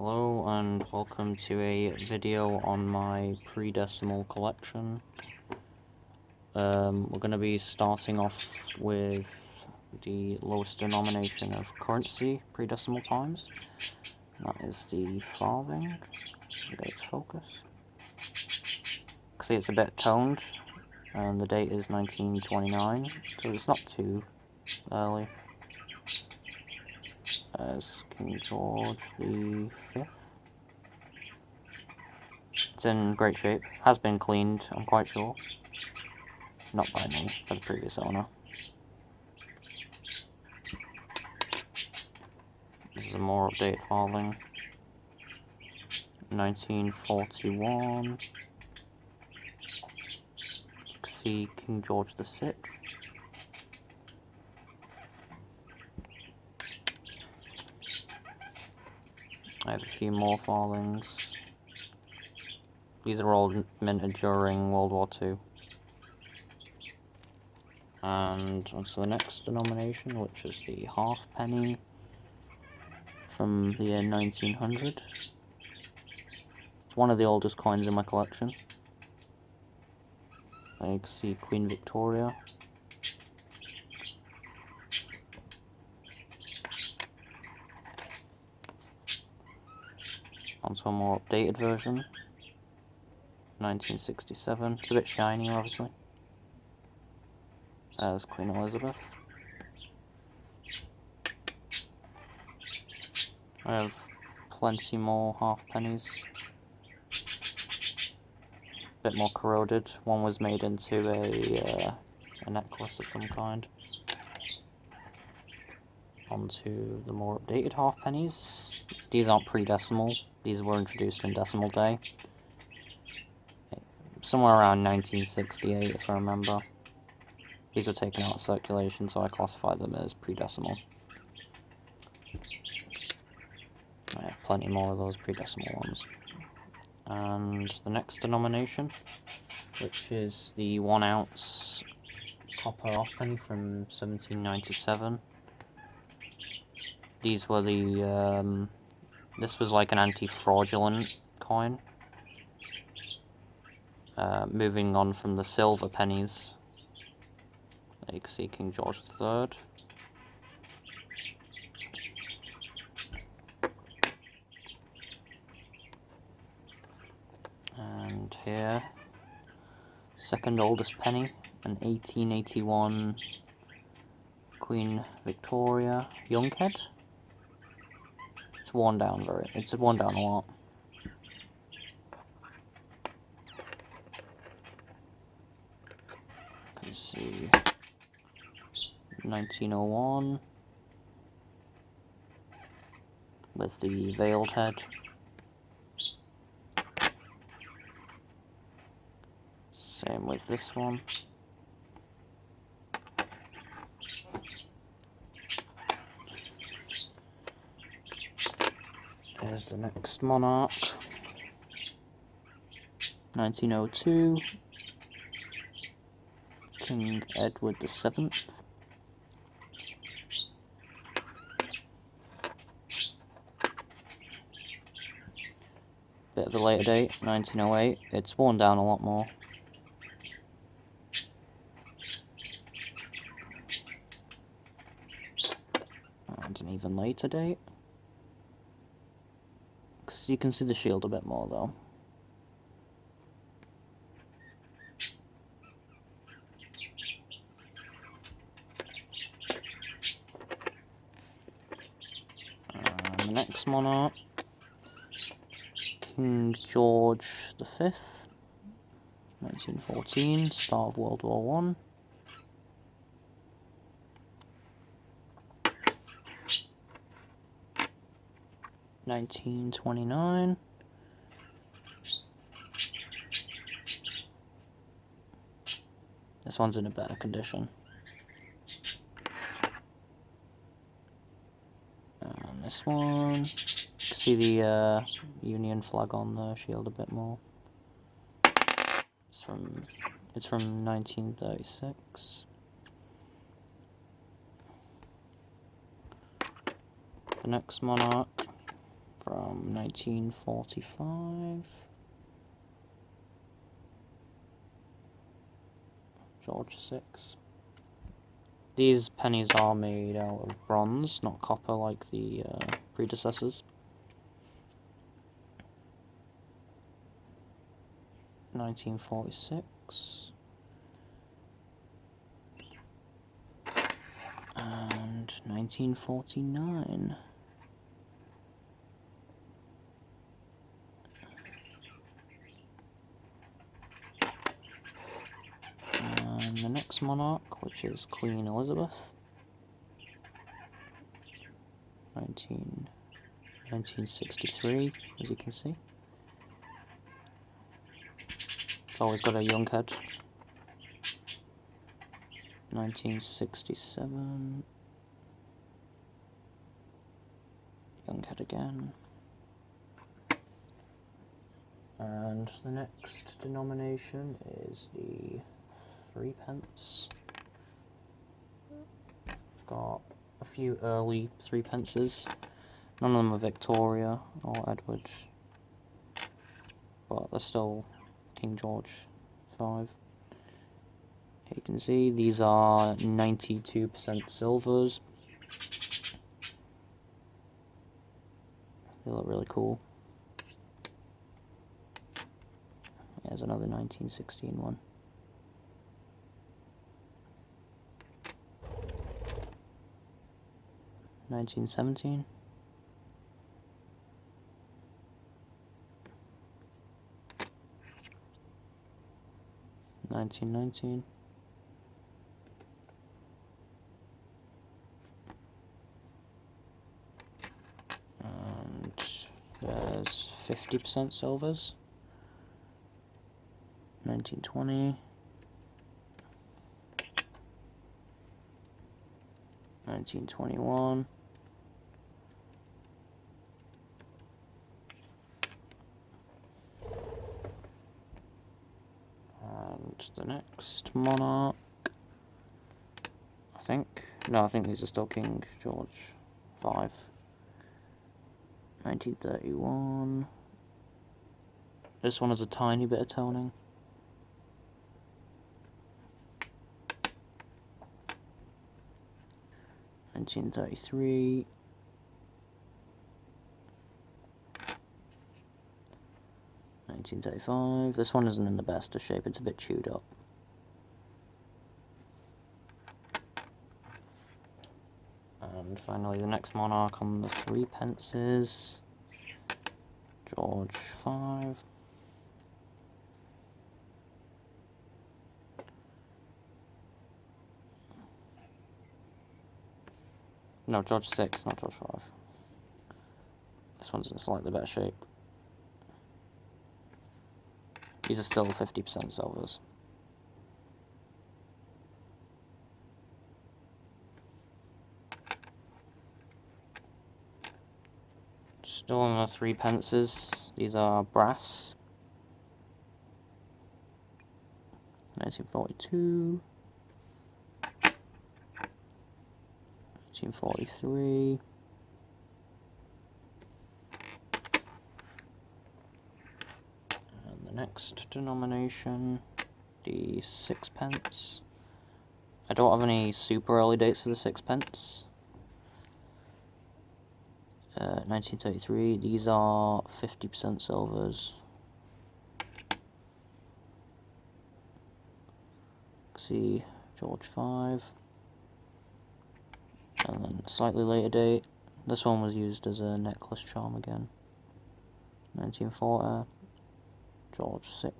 Hello and welcome to a video on my pre-decimal collection. We're going to be starting off with the lowest denomination of currency pre-decimal times. That is the farthing. Get it to focus. See, it's a bit toned, and the date is 1929, so it's not too early. As King George the Fifth. It's in great shape. Has been cleaned, I'm quite sure. Not by me, by the previous owner. This is a more updated farthing. 1941. See King George the Sixth. I have a few more farthings. These are all minted during World War II. And onto the next denomination, which is the halfpenny from the year 1900. It's one of the oldest coins in my collection. You can see Queen Victoria. Onto a more updated version. 1967. It's a bit shinier, obviously. There's Queen Elizabeth. I have plenty more halfpennies. A bit more corroded. One was made into a necklace of some kind. Onto the more updated halfpennies. These aren't pre-decimal. These were introduced in decimal day. Somewhere around 1968, if I remember. These were taken out of circulation, so I classify them as pre-decimal. I have plenty more of those pre-decimal ones. And the next denomination, which is the 1 ounce copper halfpenny from 1797. These were the, this was like an anti-fraudulent coin. Moving on from the silver pennies, you can see King George III. And here, second oldest penny, an 1881 Queen Victoria Younghead. It's worn down it's worn down a lot. You can see 1901 with the veiled head. Same with this one. There's the next monarch. 1902. King Edward VII. Bit of a later date, 1908. It's worn down a lot more. And an even later date. You can see the shield a bit more though. The next monarch, King George V, 1914, start of World War I. $1929. This one's in a better condition. And this one, see the Union flag on the shield a bit more. It's from 1936. The next monarch from 1945. George VI. These pennies are made out of bronze, not copper like the predecessors. 1946. And 1949. And the next monarch, which is Queen Elizabeth. 1963, as you can see. It's always got a young head. 1967. Young head again. And the next denomination is the threepence. I've got a few early threepences. None of them are Victoria or Edward, but they're still King George V. You can see these are 92% silvers. They look really cool. Here's another 1916 one. $1917. $1919. And there's 50% silvers. 1920. 1921. And the next monarch, I think. No, I think these are still King George V. 1931. This one has a tiny bit of toning. $1933. $1935. This one isn't in the best of shape, it's a bit chewed up. And finally the next monarch on the threepences, George V. No, George VI, not George V. This one's in slightly better shape. These are still 50% silvers. Still on the threepences. These are brass. 1942. 1943. And the next denomination, the sixpence. I don't have any super early dates for the sixpence. 1933, these are 50% silvers. See, George V. And then a slightly later date, this one was used as a necklace charm again. 1940, George VI.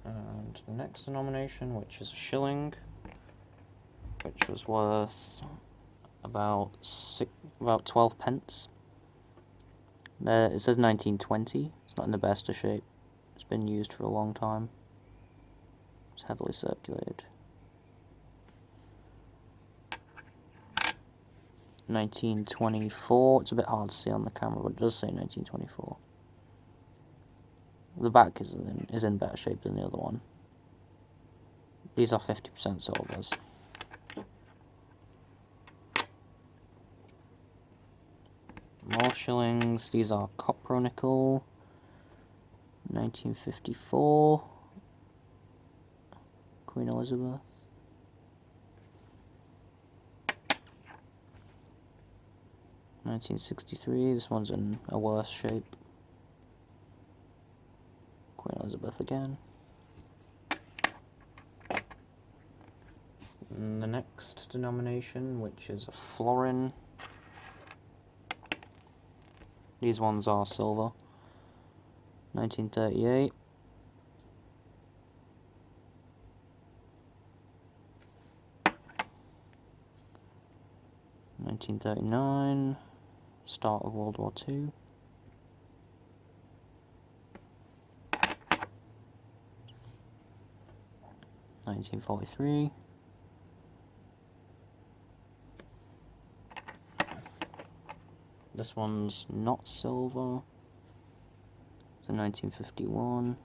And the next denomination, which is a shilling, which was worth about 12 pence. It says 1920. It's not in the best of shape. It's been used for a long time. It's heavily circulated. 1924. It's a bit hard to see on the camera, but it does say 1924. The back is in better shape than the other one. These are 50% silvers. more shillings. These are Cupronickel, 1954, Queen Elizabeth. $1963, this one's in a worse shape. Queen Elizabeth again. And the next denomination, which is a florin. These ones are silver. 1938. $1939. Start of World War II. $1943. This one's not silver. It's a 1951.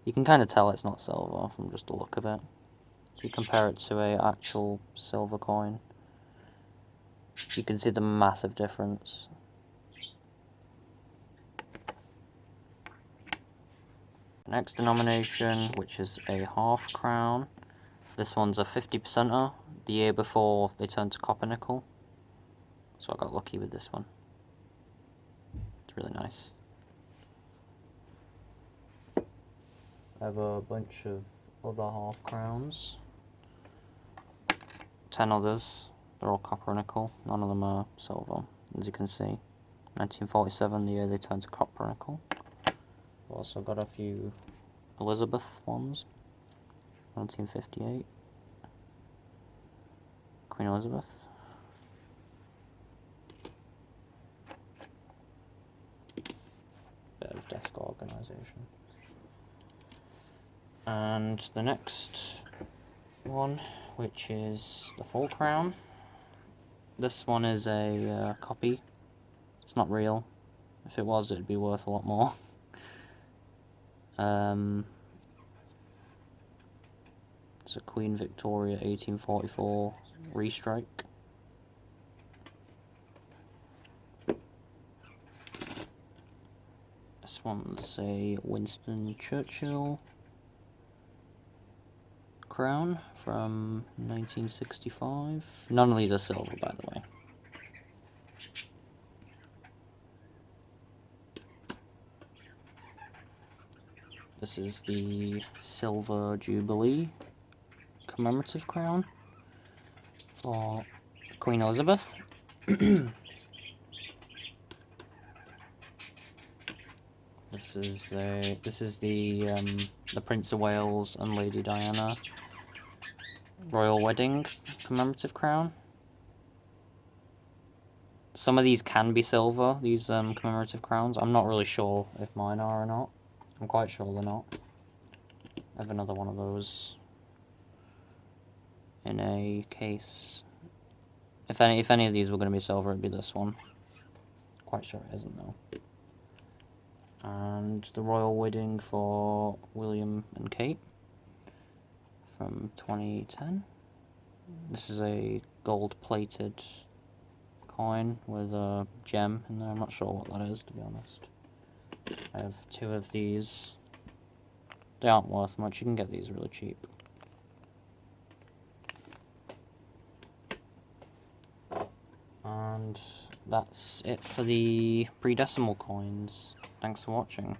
You can kind of tell it's not silver from just the look of it. If you compare it to a actual silver coin, you can see the massive difference. Next denomination, which is a half crown. This one's a 50%er. The year before they turned to commemorative. So I got lucky with this one. It's really nice. I have a bunch of other half crowns. 10 others. They're all Cupronickel. None of them are silver, as you can see. 1947, the year they turned to Cupronickel. I've also got a few Elizabeth ones. 1958. Queen Elizabeth. Bit of desk organisation. And the next one, which is the full crown. This one is a copy. It's not real. If it was, it'd be worth a lot more. It's a Queen Victoria 1844 restrike. This one's a Winston Churchill crown from 1965. None of these are silver, by the way. This is the Silver Jubilee commemorative crown for Queen Elizabeth. This is the Prince of Wales and Lady Diana royal wedding commemorative crown. Some of these can be silver, these commemorative crowns. I'm not really sure if mine are or not. I'm quite sure they're not. I have another one of those in a case. If any of these were going to be silver, it'd be this one. Quite sure it isn't though. And the royal wedding for William and Kate from 2010. This is a gold-plated coin with a gem in there. I'm not sure what that is, to be honest. I have two of these. They aren't worth much. You can get these really cheap. And that's it for the pre-decimal coins. Thanks for watching.